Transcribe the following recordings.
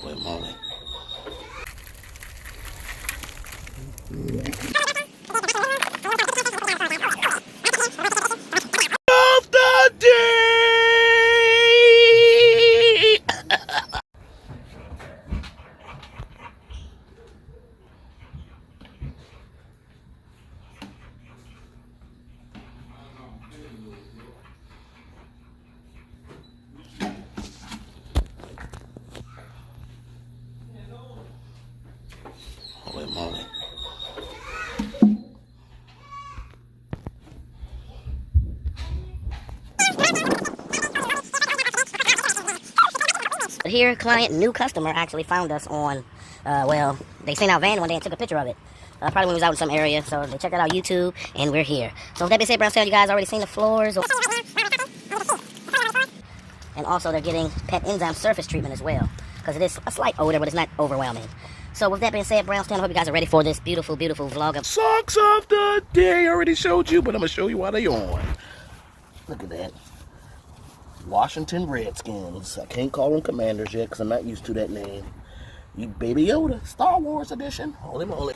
Holy moly. Of the day! Holy moly. Here, client, new customer actually found us on, well, they seen our van one day and took a picture of it. Probably when we was out in some area, so they checked out our YouTube, and we're here. So with that being said, Brownstown, you guys already seen the floors. And also, they're getting pet enzyme surface treatment as well, because it is a slight odor, but it's not overwhelming. So with that being said, Brownstown, I hope you guys are ready for this beautiful, beautiful vlog of Socks of the day. I already showed you, but I'm going to show you why they on. Look at that. Washington Redskins. I can't call them Commanders yet because I'm not used to that name. You Baby Yoda, Star Wars edition. Holy moly.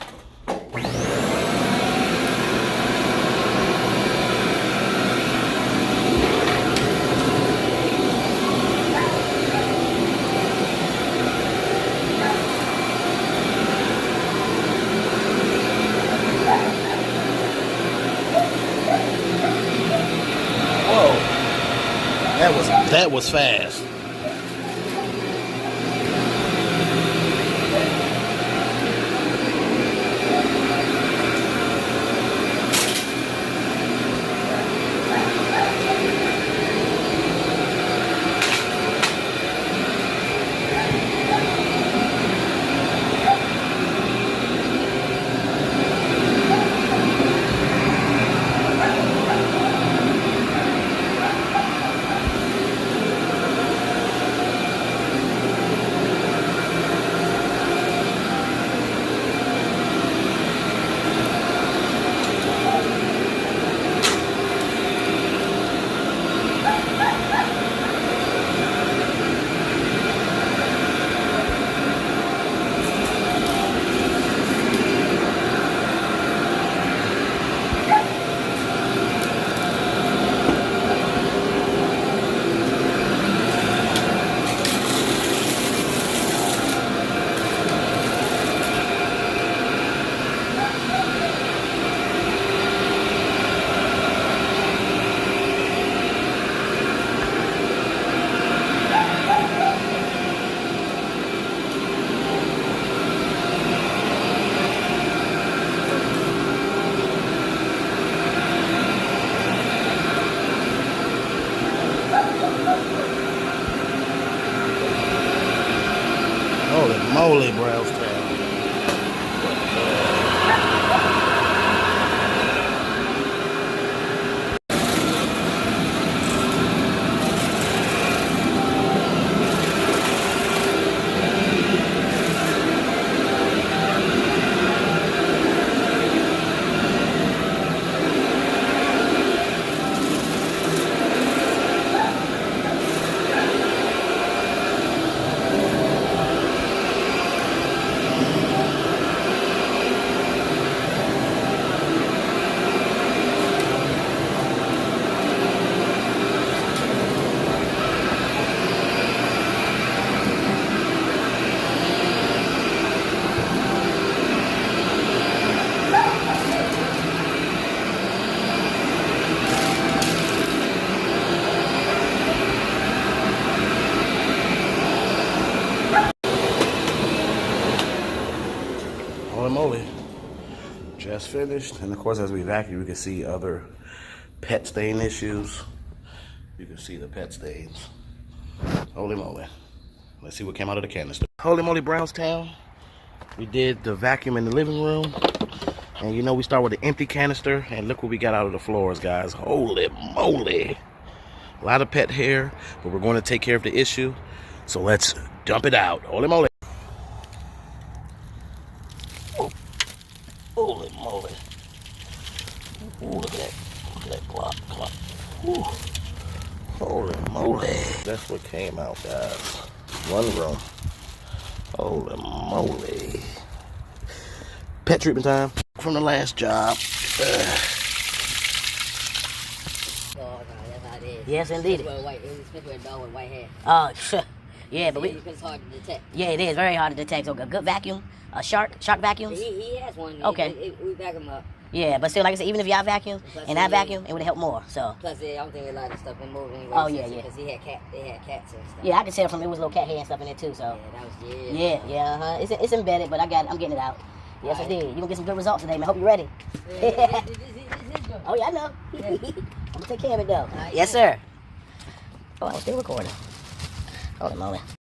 Whoa. That was fast. Holy moly, Brownstown. Holy moly. Just finished. And of course, as we vacuum, you can see other pet stain issues. You can see the pet stains. Holy moly. Let's see what came out of the canister. Holy moly, Brownstown. We did the vacuum in the living room. And you know, we start with the empty canister. And look what we got out of the floors, guys. Holy moly. A lot of pet hair, but we're going to take care of the issue. So let's dump it out. Holy moly. Holy moly. Ooh, look at that. Look at that clock. Ooh. Holy moly. That's what came out, guys. One room. Holy moly. Pet treatment time from the last job. Oh, no, that's how it is. Yes, indeed. Especially with a dog with white hair. Oh, sure. Yeah, but Because it's hard to detect. yeah, it is very hard to detect. So a good vacuum, a shark vacuums. He has one. Okay. We back him up. Yeah, but still, like I said, even if y'all vacuum Plus, and I vacuum, it would help more. So Plus, I don't think a lot of stuff been moved anyway. Oh, yeah. Because they had cats and stuff. yeah, I can tell from it was little cat hair and stuff in there too. So Yeah, that was yeah. It's embedded, but I'm getting it out. Yes, Right. indeed. You gonna get some good results today, man. Hope you're ready. Oh yeah, I know. I'm gonna take care of it though. Right, Yes, yeah. sir. Oh, I'm still recording. Holy moly.